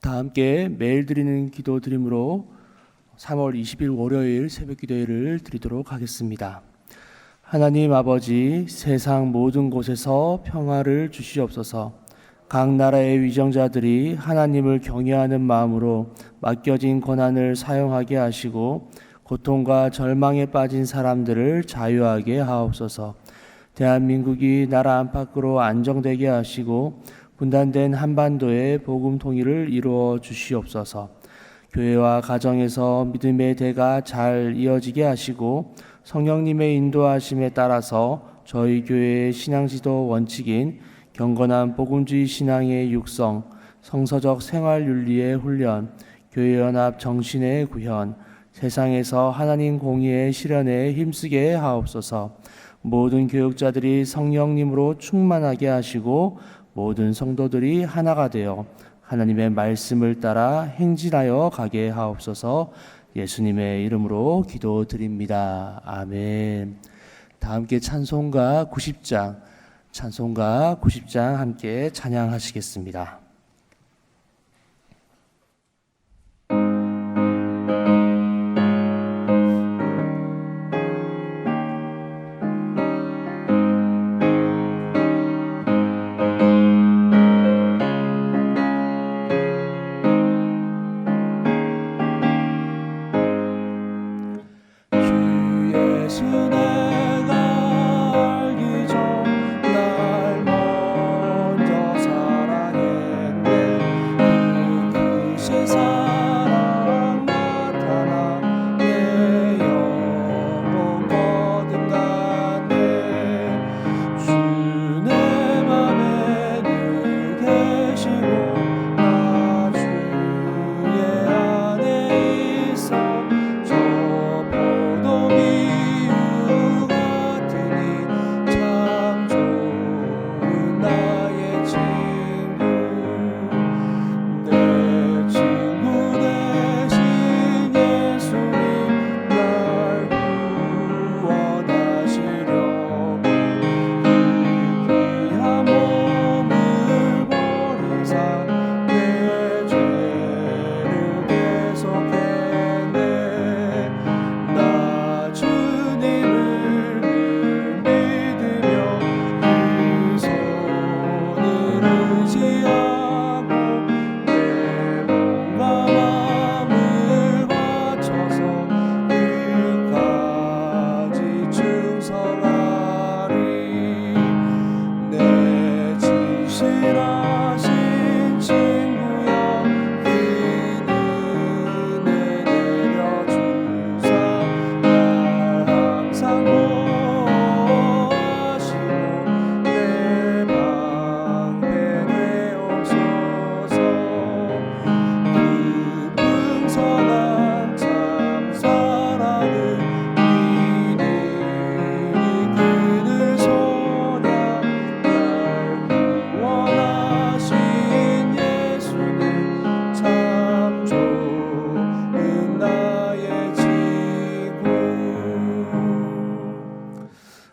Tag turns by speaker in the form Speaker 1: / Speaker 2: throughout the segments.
Speaker 1: 다 함께 매일 드리는 기도 드림으로 3월 20일 월요일 새벽 기도회를 드리도록 하겠습니다. 하나님 아버지, 세상 모든 곳에서 평화를 주시옵소서. 각 나라의 위정자들이 하나님을 경외하는 마음으로 맡겨진 권한을 사용하게 하시고 고통과 절망에 빠진 사람들을 자유하게 하옵소서. 대한민국이 나라 안팎으로 안정되게 하시고 분단된 한반도의 복음 통일을 이루어 주시옵소서. 교회와 가정에서 믿음의 대가 잘 이어지게 하시고 성령님의 인도하심에 따라서 저희 교회의 신앙지도 원칙인 경건한 복음주의 신앙의 육성, 성서적 생활윤리의 훈련, 교회연합 정신의 구현, 세상에서 하나님 공의의 실현에 힘쓰게 하옵소서. 모든 교육자들이 성령님으로 충만하게 하시고 모든 성도들이 하나가 되어 하나님의 말씀을 따라 행진하여 가게 하옵소서. 예수님의 이름으로 기도드립니다. 아멘. 다 함께 찬송가 90장 함께 찬양하시겠습니다.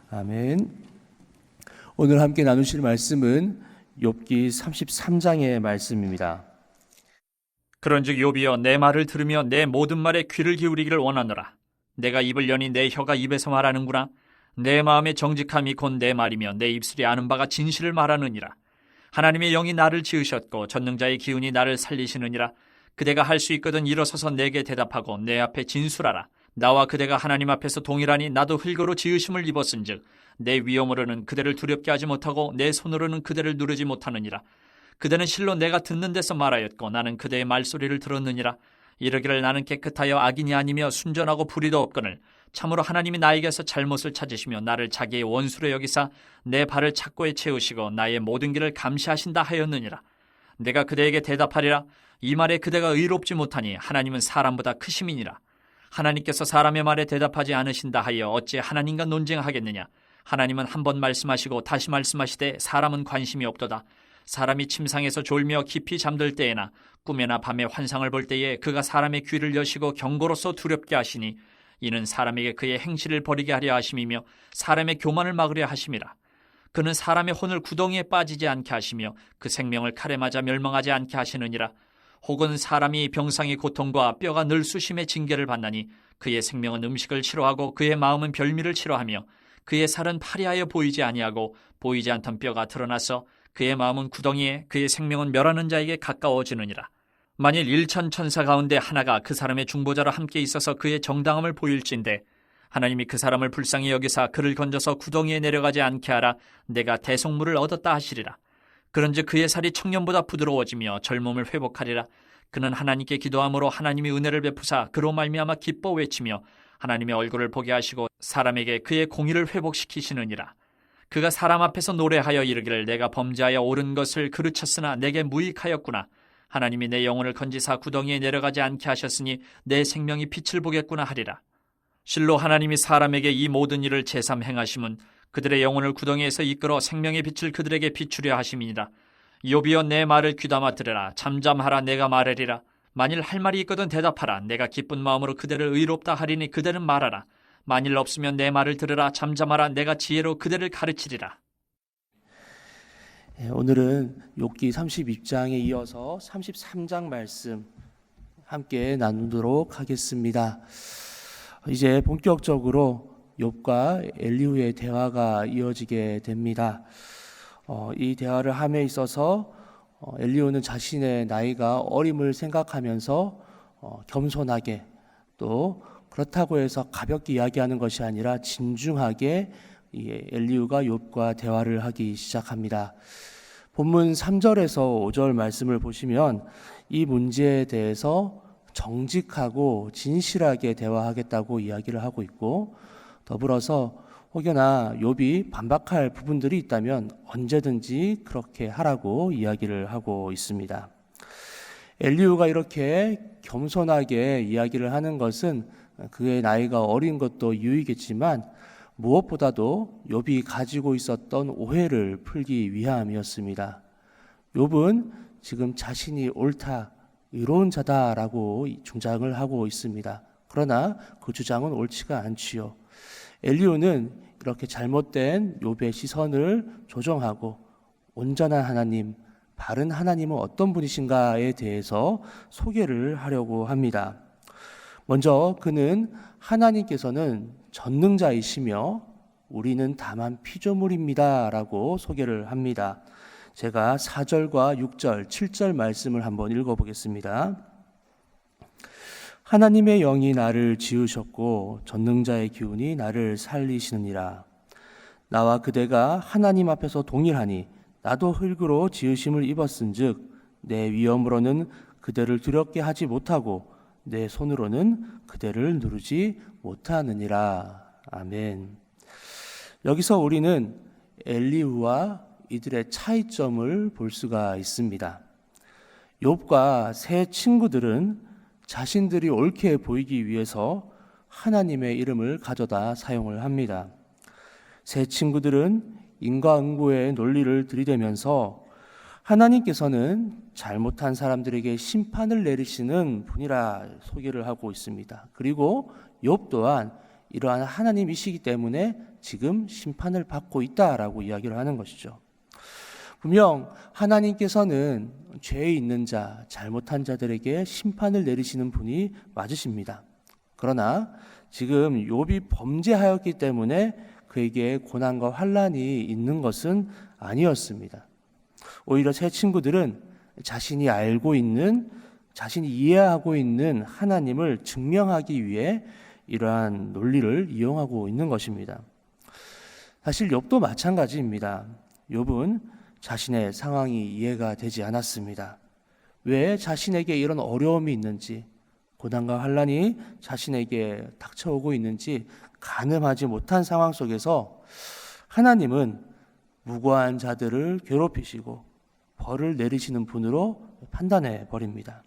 Speaker 1: 아멘. 오늘 함께 나누실 말씀은 욥기 33장의 말씀입니다.
Speaker 2: 그런즉 욥이여, 내 말을 들으며 내 모든 말에 귀를 기울이기를 원하노라. 내가 입을 여니 내 혀가 입에서 말하는구나. 내 마음의 정직함이 곧 내 말이며 내 입술이 아는 바가 진실을 말하느니라. 하나님의 영이 나를 지으셨고 전능자의 기운이 나를 살리시느니라. 그대가 할 수 있거든 일어서서 내게 대답하고 내 앞에 진술하라. 나와 그대가 하나님 앞에서 동일하니 나도 흙으로 지으심을 입었은즉 내 위엄으로는 그대를 두렵게 하지 못하고 내 손으로는 그대를 누르지 못하느니라. 그대는 실로 내가 듣는 데서 말하였고 나는 그대의 말소리를 들었느니라. 이르기를 나는 깨끗하여 악인이 아니며 순전하고 불의도 없거늘 참으로 하나님이 나에게서 잘못을 찾으시며 나를 자기의 원수로 여기사 내 발을 착고에 채우시고 나의 모든 길을 감시하신다 하였느니라. 내가 그대에게 대답하리라. 이 말에 그대가 의롭지 못하니 하나님은 사람보다 크심이니라. 하나님께서 사람의 말에 대답하지 않으신다 하여 어찌 하나님과 논쟁하겠느냐. 하나님은 한 번 말씀하시고 다시 말씀하시되 사람은 관심이 없도다. 사람이 침상에서 졸며 깊이 잠들 때에나 꿈에나 밤에 환상을 볼 때에 그가 사람의 귀를 여시고 경고로서 두렵게 하시니 이는 사람에게 그의 행실을 버리게 하려 하심이며 사람의 교만을 막으려 하심이라. 그는 사람의 혼을 구덩이에 빠지지 않게 하시며 그 생명을 칼에 맞아 멸망하지 않게 하시느니라. 혹은 사람이 병상의 고통과 뼈가 늘 수심의 징계를 받나니 그의 생명은 음식을 싫어하고 그의 마음은 별미를 싫어하며 그의 살은 파리하여 보이지 아니하고 보이지 않던 뼈가 드러나서 그의 마음은 구덩이에 그의 생명은 멸하는 자에게 가까워지느니라. 만일 일천 천사 가운데 하나가 그 사람의 중보자로 함께 있어서 그의 정당함을 보일진대 하나님이 그 사람을 불쌍히 여기사 그를 건져서 구덩이에 내려가지 않게 하라. 내가 대속물을 얻었다 하시리라. 그런즉 그의 살이 청년보다 부드러워지며 젊음을 회복하리라. 그는 하나님께 기도함으로 하나님이 은혜를 베푸사 그로 말미암아 기뻐 외치며 하나님의 얼굴을 보게 하시고 사람에게 그의 공의를 회복시키시느니라. 그가 사람 앞에서 노래하여 이르기를 내가 범죄하여 옳은 것을 그르쳤으나 내게 무익하였구나. 하나님이 내 영혼을 건지사 구덩이에 내려가지 않게 하셨으니 내 생명이 빛을 보겠구나 하리라. 실로 하나님이 사람에게 이 모든 일을 제삼 행하심은 그들의 영혼을 구덩이에서 이끌어 생명의 빛을 그들에게 비추려 하심이니라. 욥이여 내 말을 귀담아 들으라. 잠잠하라. 내가 말하리라. 만일 할 말이 있거든 대답하라. 내가 기쁜 마음으로 그대를 의롭다 하리니 그대는 말하라. 만일 없으면 내 말을 들으라. 잠잠하라. 내가 지혜로 그대를 가르치리라.
Speaker 1: 오늘은 욥기 32장에 이어서 33장 말씀 함께 나누도록 하겠습니다. 이제 본격적으로 욥과 엘리후의 대화가 이어지게 됩니다. 이 대화를 함에 있어서 엘리후는 자신의 나이가 어림을 생각하면서 겸손하게 또 그렇다고 해서 가볍게 이야기하는 것이 아니라 진중하게 엘리후가 욥과 대화를 하기 시작합니다. 본문 3절에서 5절 말씀을 보시면 이 문제에 대해서 정직하고 진실하게 대화하겠다고 이야기를 하고 있고 더불어서 혹여나 욥이 반박할 부분들이 있다면 언제든지 그렇게 하라고 이야기를 하고 있습니다. 엘리후가 이렇게 겸손하게 이야기를 하는 것은 그의 나이가 어린 것도 이유이겠지만 무엇보다도 욥이 가지고 있었던 오해를 풀기 위함이었습니다. 욥은 지금 자신이 옳다, 의로운 자다라고 주장을 하고 있습니다. 그러나 그 주장은 옳지가 않지요. 엘리후는 이렇게 잘못된 욥의 시선을 조정하고 온전한 하나님, 바른 하나님은 어떤 분이신가에 대해서 소개를 하려고 합니다. 먼저 그는 하나님께서는 전능자이시며 우리는 다만 피조물입니다 라고 소개를 합니다. 제가 4절과 6절, 7절 말씀을 한번 읽어보겠습니다. 하나님의 영이 나를 지으셨고 전능자의 기운이 나를 살리시느니라. 나와 그대가 하나님 앞에서 동일하니 나도 흙으로 지으심을 입었은즉 내 위엄으로는 그대를 두렵게 하지 못하고 내 손으로는 그대를 누르지 못하느니라. 아멘. 여기서 우리는 엘리후와 이들의 차이점을 볼 수가 있습니다. 욥과 세 친구들은 자신들이 옳게 보이기 위해서 하나님의 이름을 가져다 사용을 합니다. 세 친구들은 인과응보의 논리를 들이대면서 하나님께서는 잘못한 사람들에게 심판을 내리시는 분이라 소개를 하고 있습니다. 그리고 욥 또한 이러한 하나님이시기 때문에 지금 심판을 받고 있다라고 이야기를 하는 것이죠. 분명 하나님께서는 죄에 있는 자, 잘못한 자들에게 심판을 내리시는 분이 맞으십니다. 그러나 지금 욥이 범죄하였기 때문에 그에게 고난과 환난이 있는 것은 아니었습니다. 오히려 세 친구들은 자신이 알고 있는, 자신이 이해하고 있는 하나님을 증명하기 위해 이러한 논리를 이용하고 있는 것입니다. 사실 욥도 마찬가지입니다. 욥은 자신의 상황이 이해가 되지 않았습니다. 왜 자신에게 이런 어려움이 있는지, 고난과 환난이 자신에게 닥쳐오고 있는지 가늠하지 못한 상황 속에서 하나님은 무고한 자들을 괴롭히시고 벌을 내리시는 분으로 판단해 버립니다.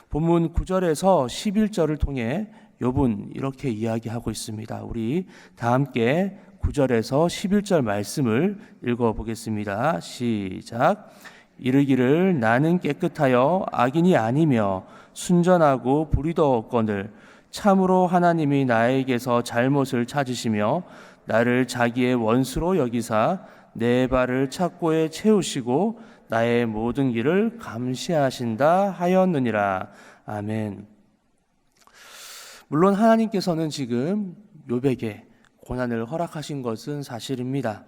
Speaker 1: 본문 9절에서 11절을 통해 욥은 이렇게 이야기하고 있습니다. 우리 다 함께 9절에서 11절 말씀을 읽어보겠습니다. 시작. 이르기를 나는 깨끗하여 악인이 아니며 순전하고 불의도 없거늘 참으로 하나님이 나에게서 잘못을 찾으시며 나를 자기의 원수로 여기사 내 발을 착고에 채우시고 나의 모든 길을 감시하신다 하였느니라. 아멘. 물론 하나님께서는 지금 욥에게 고난을 허락하신 것은 사실입니다.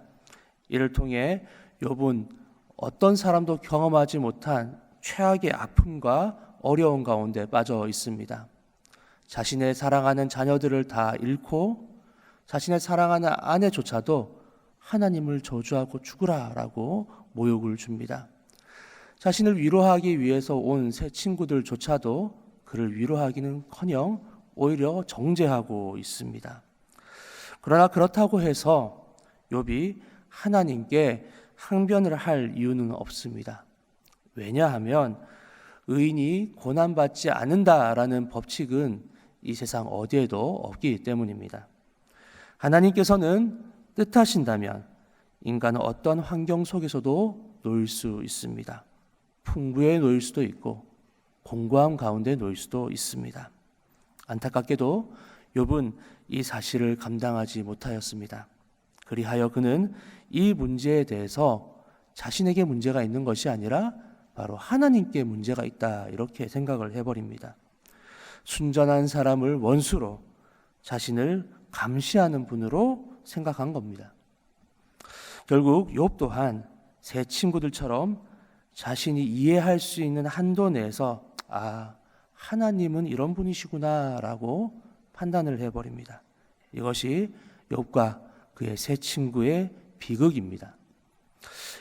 Speaker 1: 이를 통해 욥은 어떤 사람도 경험하지 못한 최악의 아픔과 어려움 가운데 빠져 있습니다. 자신의 사랑하는 자녀들을 다 잃고 자신의 사랑하는 아내조차도 하나님을 저주하고 죽으라라고 모욕을 줍니다. 자신을 위로하기 위해서 온 새 친구들조차도 그를 위로하기는커녕 오히려 정죄하고 있습니다. 그러나 그렇다고 해서 욥이 하나님께 항변을 할 이유는 없습니다. 왜냐하면 의인이 고난받지 않는다라는 법칙은 이 세상 어디에도 없기 때문입니다. 하나님께서는 뜻하신다면 인간은 어떤 환경 속에서도 놓일 수 있습니다. 풍부에 놓일 수도 있고 공고함 가운데 놓일 수도 있습니다. 안타깝게도 욥은 이 사실을 감당하지 못하였습니다. 그리하여 그는 이 문제에 대해서 자신에게 문제가 있는 것이 아니라 바로 하나님께 문제가 있다 이렇게 생각을 해버립니다. 순전한 사람을 원수로 자신을 감시하는 분으로 생각한 겁니다. 결국 욥 또한 새 친구들처럼 자신이 이해할 수 있는 한도 내에서 하나님은 이런 분이시구나 라고 판단을 해버립니다. 이것이 욥과 그의 새 친구의 비극입니다.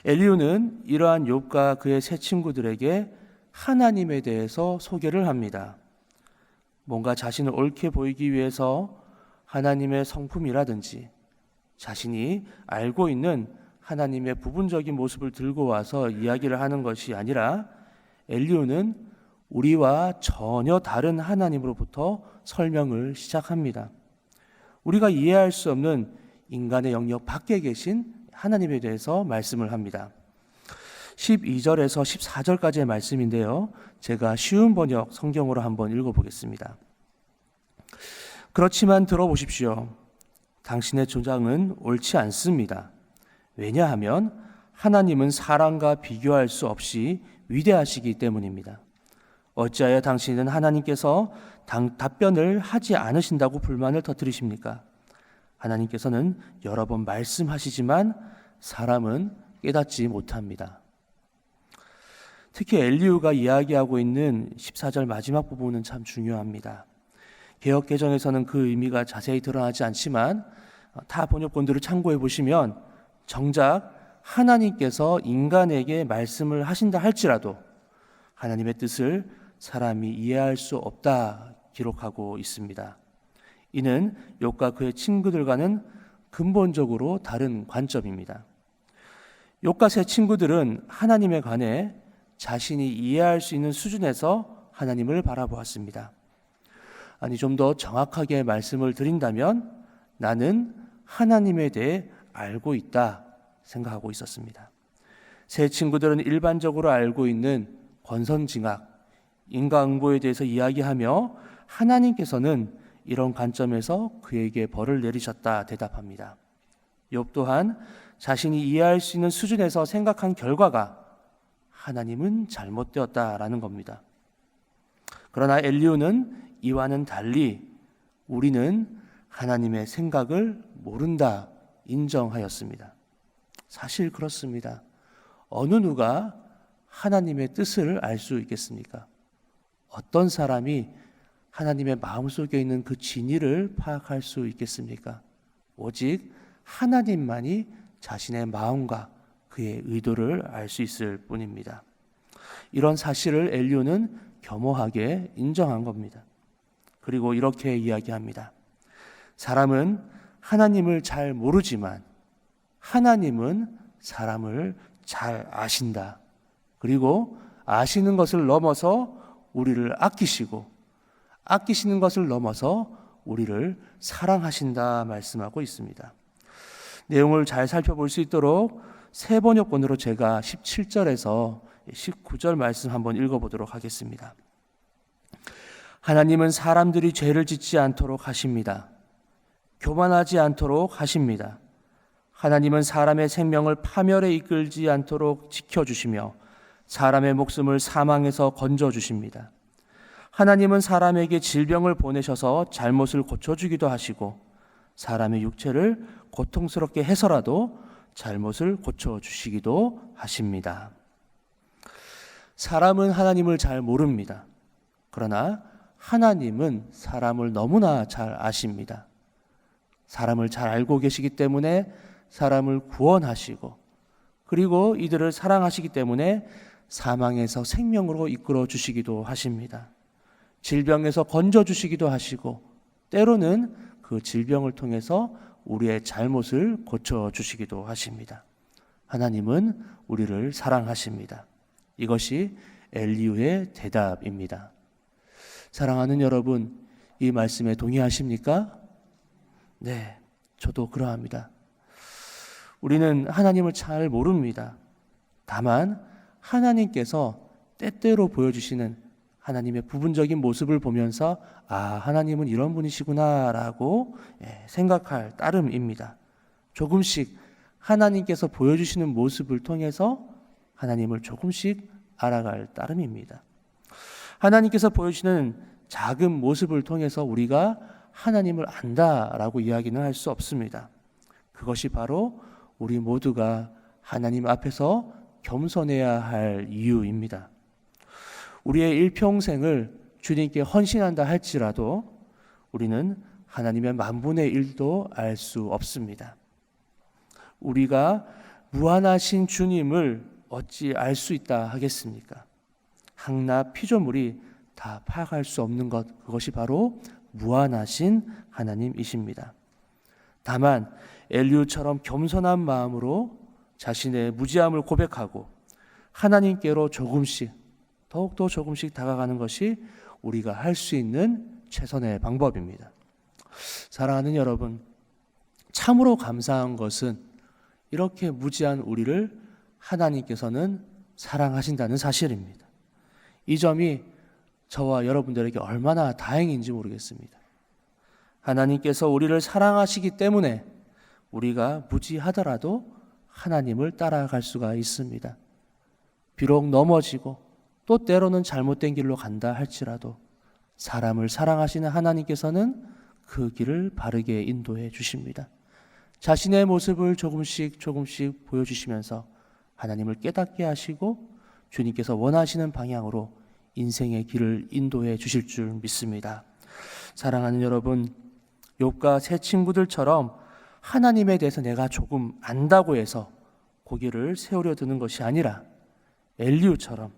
Speaker 1: 엘리후는 이러한 욥과 그의 새 친구들에게 하나님에 대해서 소개를 합니다. 뭔가 자신을 옳게 보이기 위해서 하나님의 성품이라든지 자신이 알고 있는 하나님의 부분적인 모습을 들고 와서 이야기를 하는 것이 아니라 엘리후는 우리와 전혀 다른 하나님으로부터 설명을 시작합니다. 우리가 이해할 수 없는 인간의 영역 밖에 계신 하나님에 대해서 말씀을 합니다. 12절에서 14절까지의 말씀인데요. 제가 쉬운 번역 성경으로 한번 읽어보겠습니다. 그렇지만 들어보십시오. 당신의 주장은 옳지 않습니다. 왜냐하면 하나님은 사람과 비교할 수 없이 위대하시기 때문입니다. 어찌하여 당신은 하나님께서 답변을 하지 않으신다고 불만을 터뜨리십니까? 하나님께서는 여러 번 말씀하시지만 사람은 깨닫지 못합니다. 특히 엘리후가 이야기하고 있는 14절 마지막 부분은 참 중요합니다. 개역개정에서는 그 의미가 자세히 드러나지 않지만 타 번역본들을 참고해 보시면 정작 하나님께서 인간에게 말씀을 하신다 할지라도 하나님의 뜻을 사람이 이해할 수 없다 기록하고 있습니다. 이는 욥과 그의 친구들과는 근본적으로 다른 관점입니다. 욥과 새 친구들은 하나님에 관해 자신이 이해할 수 있는 수준에서 하나님을 바라보았습니다. 아니, 좀 더 정확하게 말씀을 드린다면 나는 하나님에 대해 알고 있다 생각하고 있었습니다. 새 친구들은 일반적으로 알고 있는 권선징악, 인과응보에 대해서 이야기하며 하나님께서는 이런 관점에서 그에게 벌을 내리셨다 대답합니다. 욥 또한 자신이 이해할 수 있는 수준에서 생각한 결과가 하나님은 잘못되었다라는 겁니다. 그러나 엘리후는 이와는 달리 우리는 하나님의 생각을 모른다 인정하였습니다. 사실 그렇습니다. 어느 누가 하나님의 뜻을 알 수 있겠습니까? 어떤 사람이 하나님의 마음속에 있는 그 진리를 파악할 수 있겠습니까? 오직 하나님만이 자신의 마음과 그의 의도를 알 수 있을 뿐입니다. 이런 사실을 엘리후는 겸허하게 인정한 겁니다. 그리고 이렇게 이야기합니다. 사람은 하나님을 잘 모르지만 하나님은 사람을 잘 아신다. 그리고 아시는 것을 넘어서 우리를 아끼시고 아끼시는 것을 넘어서 우리를 사랑하신다 말씀하고 있습니다. 내용을 잘 살펴볼 수 있도록 새 번역본으로 제가 17절에서 19절 말씀 한번 읽어보도록 하겠습니다. 하나님은 사람들이 죄를 짓지 않도록 하십니다. 교만하지 않도록 하십니다. 하나님은 사람의 생명을 파멸에 이끌지 않도록 지켜주시며 사람의 목숨을 사망에서 건져 주십니다. 하나님은 사람에게 질병을 보내셔서 잘못을 고쳐주기도 하시고 사람의 육체를 고통스럽게 해서라도 잘못을 고쳐주시기도 하십니다. 사람은 하나님을 잘 모릅니다. 그러나 하나님은 사람을 너무나 잘 아십니다. 사람을 잘 알고 계시기 때문에 사람을 구원하시고 그리고 이들을 사랑하시기 때문에 사망에서 생명으로 이끌어 주시기도 하십니다. 질병에서 건져 주시기도 하시고 때로는 그 질병을 통해서 우리의 잘못을 고쳐 주시기도 하십니다. 하나님은 우리를 사랑하십니다. 이것이 엘리후의 대답입니다. 사랑하는 여러분, 이 말씀에 동의하십니까? 네, 저도 그러합니다. 우리는 하나님을 잘 모릅니다. 다만 하나님께서 때때로 보여주시는 하나님의 부분적인 모습을 보면서 하나님은 이런 분이시구나 라고 생각할 따름입니다. 조금씩 하나님께서 보여주시는 모습을 통해서 하나님을 조금씩 알아갈 따름입니다. 하나님께서 보여주시는 작은 모습을 통해서 우리가 하나님을 안다라고 이야기는 할 수 없습니다. 그것이 바로 우리 모두가 하나님 앞에서 겸손해야 할 이유입니다. 우리의 일평생을 주님께 헌신한다 할지라도 우리는 하나님의 만분의 일도 알 수 없습니다. 우리가 무한하신 주님을 어찌 알 수 있다 하겠습니까? 항나 피조물이 다 파악할 수 없는 것, 그것이 바로 무한하신 하나님이십니다. 다만 엘리후처럼 겸손한 마음으로 자신의 무지함을 고백하고 하나님께로 더욱더 조금씩 다가가는 것이 우리가 할 수 있는 최선의 방법입니다. 사랑하는 여러분, 참으로 감사한 것은 이렇게 무지한 우리를 하나님께서는 사랑하신다는 사실입니다. 이 점이 저와 여러분들에게 얼마나 다행인지 모르겠습니다. 하나님께서 우리를 사랑하시기 때문에 우리가 무지하더라도 하나님을 따라갈 수가 있습니다. 비록 넘어지고 또 때로는 잘못된 길로 간다 할지라도 사람을 사랑하시는 하나님께서는 그 길을 바르게 인도해 주십니다. 자신의 모습을 조금씩 보여주시면서 하나님을 깨닫게 하시고 주님께서 원하시는 방향으로 인생의 길을 인도해 주실 줄 믿습니다. 사랑하는 여러분, 욥과 세 친구들처럼 하나님에 대해서 내가 조금 안다고 해서 고개를 세우려 드는 것이 아니라 엘리후처럼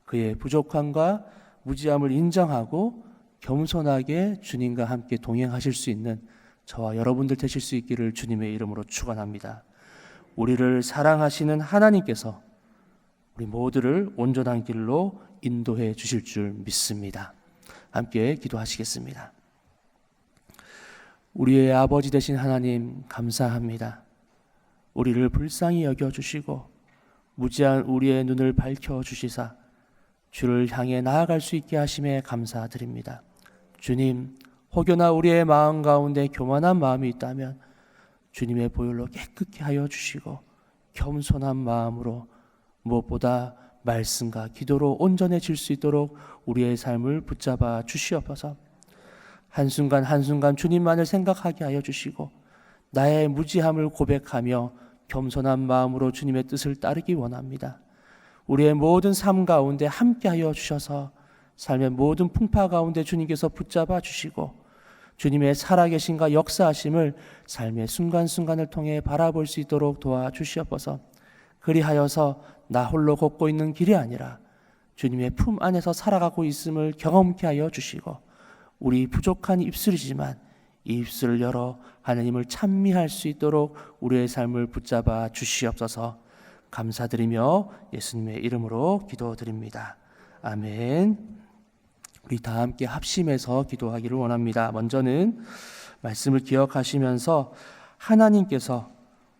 Speaker 1: 그의 부족함과 무지함을 인정하고 겸손하게 주님과 함께 동행하실 수 있는 저와 여러분들 되실 수 있기를 주님의 이름으로 축원합니다. 우리를 사랑하시는 하나님께서 우리 모두를 온전한 길로 인도해 주실 줄 믿습니다. 함께 기도하시겠습니다. 우리의 아버지 되신 하나님 감사합니다. 우리를 불쌍히 여겨주시고 무지한 우리의 눈을 밝혀주시사 주를 향해 나아갈 수 있게 하심에 감사드립니다. 주님, 혹여나 우리의 마음 가운데 교만한 마음이 있다면 주님의 보혈로 깨끗게 하여 주시고 겸손한 마음으로 무엇보다 말씀과 기도로 온전해질 수 있도록 우리의 삶을 붙잡아 주시옵소서. 한순간 한순간 주님만을 생각하게 하여 주시고 나의 무지함을 고백하며 겸손한 마음으로 주님의 뜻을 따르기 원합니다. 우리의 모든 삶 가운데 함께하여 주셔서 삶의 모든 풍파 가운데 주님께서 붙잡아 주시고 주님의 살아계심과 역사하심을 삶의 순간순간을 통해 바라볼 수 있도록 도와주시옵소서. 그리하여서 나 홀로 걷고 있는 길이 아니라 주님의 품 안에서 살아가고 있음을 경험케 하여 주시고 우리 부족한 입술이지만 이 입술을 열어 하나님을 찬미할 수 있도록 우리의 삶을 붙잡아 주시옵소서. 감사드리며 예수님의 이름으로 기도드립니다. 아멘. 우리 다 함께 합심해서 기도하기를 원합니다. 먼저는 말씀을 기억하시면서 하나님께서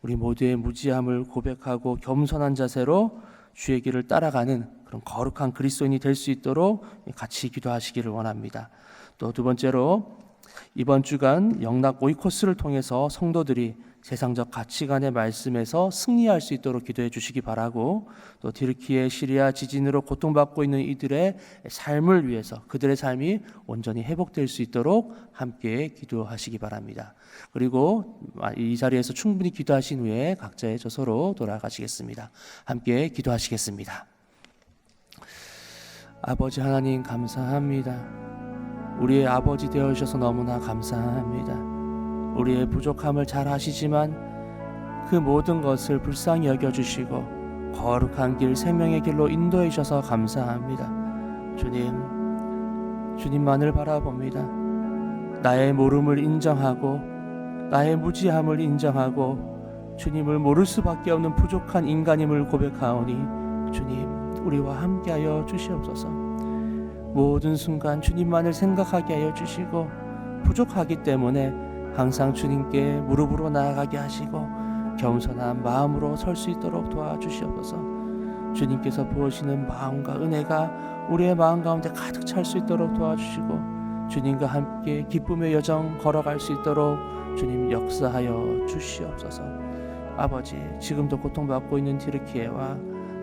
Speaker 1: 우리 모두의 무지함을 고백하고 겸손한 자세로 주의 길을 따라가는 그런 거룩한 그리스도인이 될 수 있도록 같이 기도하시기를 원합니다. 또 두 번째로 이번 주간 영락 오이코스를 통해서 성도들이 세상적 가치관의 말씀에서 승리할 수 있도록 기도해 주시기 바라고, 또 튀르키예 시리아 지진으로 고통받고 있는 이들의 삶을 위해서 그들의 삶이 온전히 회복될 수 있도록 함께 기도하시기 바랍니다. 그리고 이 자리에서 충분히 기도하신 후에 각자의 저소로 돌아가시겠습니다. 함께 기도하시겠습니다. 아버지 하나님 감사합니다. 우리의 아버지 되어 주셔서 너무나 감사합니다. 우리의 부족함을 잘 아시지만 그 모든 것을 불쌍히 여겨주시고 거룩한 길, 생명의 길로 인도해 주셔서 감사합니다. 주님만을 바라봅니다. 나의 모름을 인정하고 나의 무지함을 인정하고 주님을 모를 수밖에 없는 부족한 인간임을 고백하오니 주님, 우리와 함께하여 주시옵소서. 모든 순간 주님만을 생각하게 하여 주시고 부족하기 때문에 항상 주님께 무릎으로 나아가게 하시고 겸손한 마음으로 설 수 있도록 도와주시옵소서. 주님께서 부으시는 마음과 은혜가 우리의 마음 가운데 가득 찰 수 있도록 도와주시고 주님과 함께 기쁨의 여정 걸어갈 수 있도록 주님 역사하여 주시옵소서. 아버지, 지금도 고통받고 있는 튀르키예와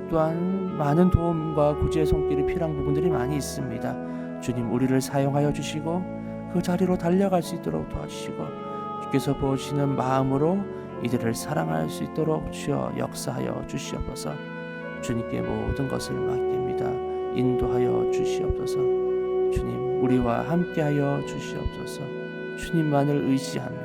Speaker 1: 또한 많은 도움과 구제의 손길이 필요한 부분들이 많이 있습니다. 주님, 우리를 사용하여 주시고 그 자리로 달려갈 수 있도록 도와주시고 주께서 보시는 마음으로 이들을 사랑할 수 있도록 주여 역사하여 주시옵소서. 주님께 모든 것을 맡깁니다. 인도하여 주시옵소서. 주님, 우리와 함께하여 주시옵소서. 주님만을 의지합니다.